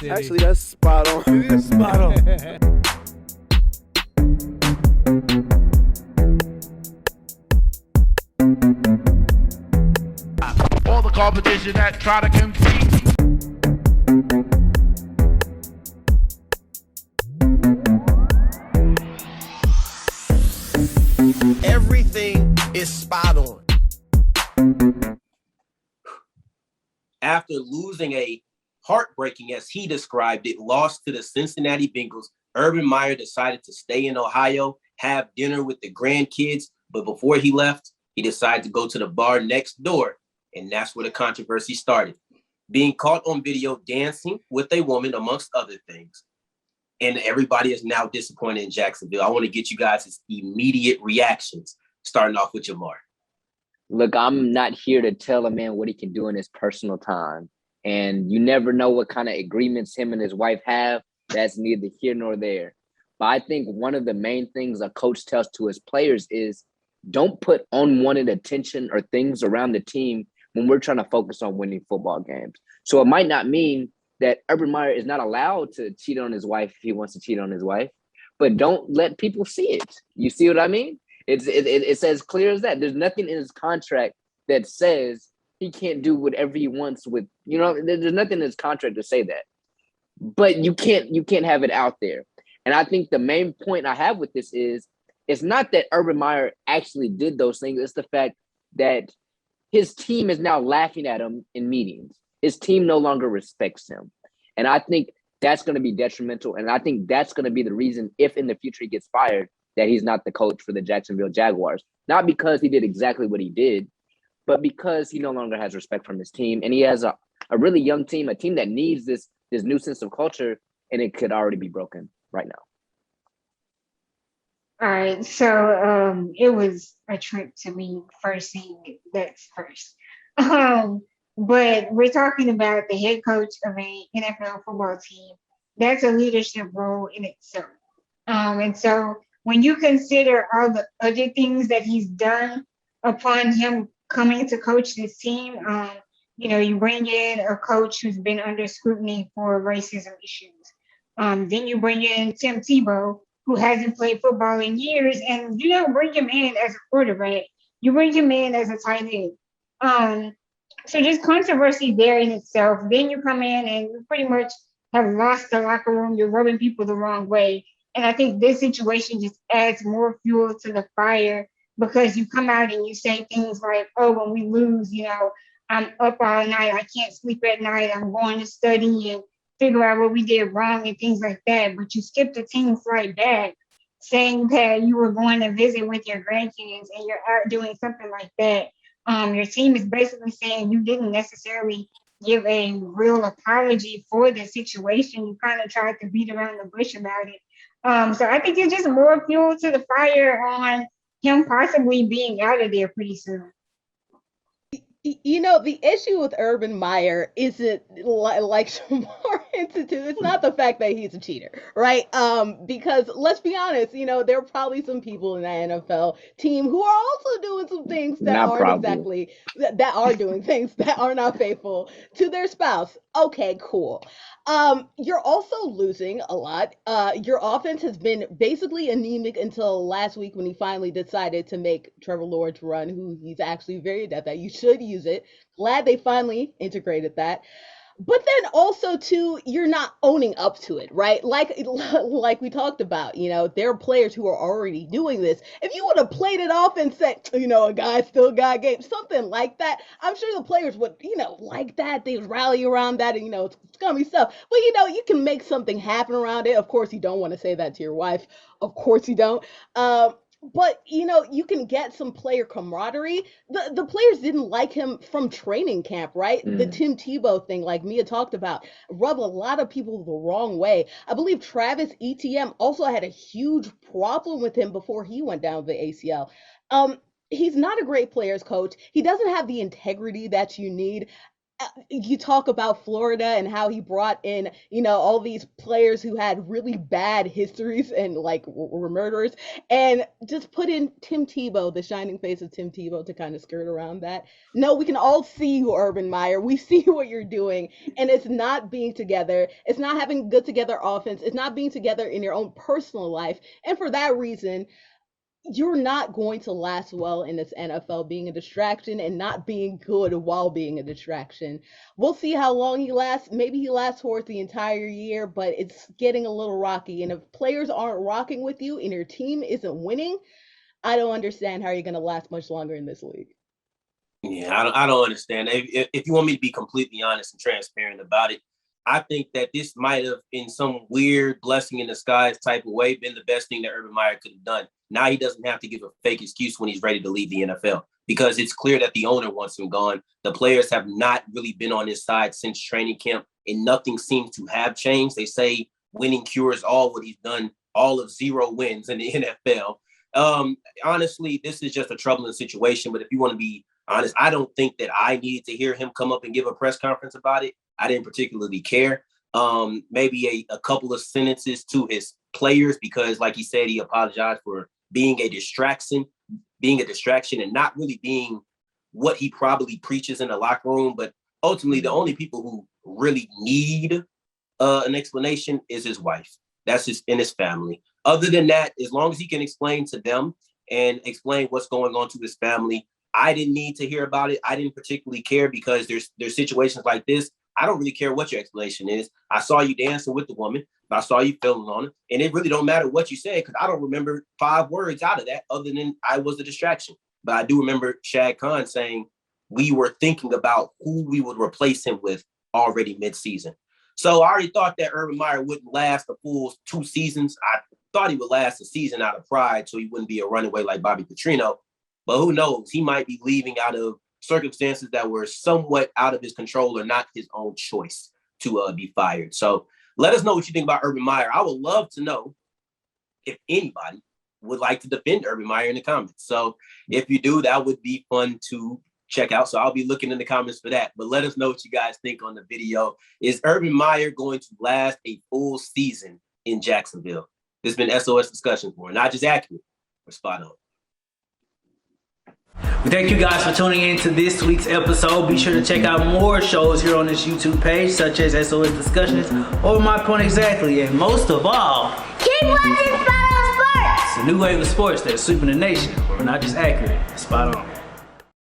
City. Actually, that's spot on. It is spot on. All the competition that try to compete. Everything is spot on. After losing a heartbreaking, as he described it, loss to the Cincinnati Bengals, Urban Meyer decided to stay in Ohio, have dinner with the grandkids, but before he left, he decided to go to the bar next door, and that's where the controversy started. Being caught on video dancing with a woman, amongst other things. And everybody is now disappointed in Jacksonville. I want to get you guys' immediate reactions, starting off with Jamar. Look, I'm not here to tell a man what he can do in his personal time. And you never know what kind of agreements him and his wife have. That's neither here nor there. But I think one of the main things a coach tells to his players is don't put unwanted attention or things around the team when we're trying to focus on winning football games. So it might not mean that Urban Meyer is not allowed to cheat on his wife if he wants to cheat on his wife, but don't let people see it. You see what I mean? It's as clear as that. There's nothing in his contract that says he can't do whatever he wants with, there's nothing in his contract to say that. But you can't have it out there. And I think the main point I have with this is it's not that Urban Meyer actually did those things. It's the fact that his team is now laughing at him in meetings. His team no longer respects him. And I think that's going to be detrimental. And I think that's going to be the reason if in the future he gets fired, that he's not the coach for the Jacksonville Jaguars. Not because he did exactly what he did, but because he no longer has respect from his team. And he has a really young team, a team that needs this new sense of culture, and it could already be broken right now. All right, so it was a trip to me first seeing that's first. But we're talking about the head coach of an NFL football team. That's a leadership role in itself. And so when you consider all the other things that he's done upon him coming to coach this team, you bring in a coach who's been under scrutiny for racism issues. Then you bring in Tim Tebow, who hasn't played football in years, and you don't bring him in as a quarterback. You bring him in as a tight end. So there's controversy there in itself. Then you come in and you pretty much have lost the locker room. You're rubbing people the wrong way. And I think this situation just adds more fuel to the fire because you come out and you say things like, oh, when we lose, I'm up all night. I can't sleep at night. I'm going to study and figure out what we did wrong and things like that. But you skipped a team flight back saying that you were going to visit with your grandkids and you're out doing something like that. Your team is basically saying you didn't necessarily give a real apology for the situation. You kind of tried to beat around the bush about it. So I think it's just more fuel to the fire on him possibly being out of there pretty soon. The issue with Urban Meyer isn't like Shamar Institute. It's not the fact that he's a cheater, right? Because let's be honest, there are probably some people in the NFL team who are also doing some things that that are doing things that are not faithful to their spouse. Okay, cool. You're also losing a lot. Your offense has been basically anemic until last week when he finally decided to make Trevor Lawrence run, who he's actually very adept at. You should use it. Glad they finally integrated that. But then also too, you're not owning up to it, right? Like we talked about, there are players who are already doing this. If you would have played it off and said, a guy still got game, something like that, I'm sure the players would, like that. They rally around that and, it's scummy stuff. But, you can make something happen around it. Of course, you don't want to say that to your wife. Of course you don't. But, you can get some player camaraderie. The players didn't like him from training camp, right? The Tim Tebow thing, like Mia talked about, rubbed a lot of people the wrong way. I believe Travis Etienne also had a huge problem with him before he went down with the ACL. He's not a great players coach. He doesn't have the integrity that you need. you talk about Florida and how he brought in, all these players who had really bad histories and like were murderers, and just put in Tim Tebow, the shining face of Tim Tebow, to kind of skirt around that. No, we can all see you, Urban Meyer. We see what you're doing, and it's not being together. It's not having good together offense. It's not being together in your own personal life, and for that reason, you're not going to last well in this NFL, being a distraction and not being good while being a distraction. We'll see how long he lasts. Maybe he lasts for the entire year, but it's getting a little rocky. And if players aren't rocking with you and your team isn't winning, I don't understand how you're going to last much longer in this league. Yeah, I don't understand. If you want me to be completely honest and transparent about it, I think that this might have, in some weird blessing in disguise type of way, been the best thing that Urban Meyer could have done. Now he doesn't have to give a fake excuse when he's ready to leave the NFL, because it's clear that the owner wants him gone. The players have not really been on his side since training camp, and nothing seems to have changed. They say winning cures all. What he's done, all of 0 wins in the NFL. Honestly, this is just a troubling situation. But if you want to be honest, I don't think that I needed to hear him come up and give a press conference about it. I didn't particularly care. Maybe a couple of sentences to his players, because like he said, he apologized for being a distraction and not really being what he probably preaches in the locker room. But ultimately, the only people who really need an explanation is his wife. That's in his family. Other than that, as long as he can explain to them and explain what's going on to his family, I didn't need to hear about it. I didn't particularly care, because there's situations like this. I don't really care what your explanation is. I saw you dancing with the woman. I saw you feeling on it. And it really don't matter what you said, because I don't remember 5 words out of that other than I was a distraction. But I do remember Shad Khan saying we were thinking about who we would replace him with already mid-season. So I already thought that Urban Meyer wouldn't last the full 2 seasons. I thought he would last a season out of pride so he wouldn't be a runaway like Bobby Petrino. But who knows? He might be leaving out of circumstances that were somewhat out of his control or not his own choice to be fired. So let us know what you think about Urban Meyer. I would love to know if anybody would like to defend Urban Meyer in the comments. So if you do, that would be fun to check out. So I'll be looking in the comments for that. But let us know what you guys think on the video. Is Urban Meyer going to last a full season in Jacksonville? This has been SOS Discussion for not just accurate, but spot on. We thank you guys for tuning in to this week's episode. Be sure to check out more shows here on this YouTube page, such as SOS Discussions or My Point Exactly. And most of all, keep watching Spot on Sports! it's a new wave of sports that's sweeping the nation. We're not just accurate, spot on.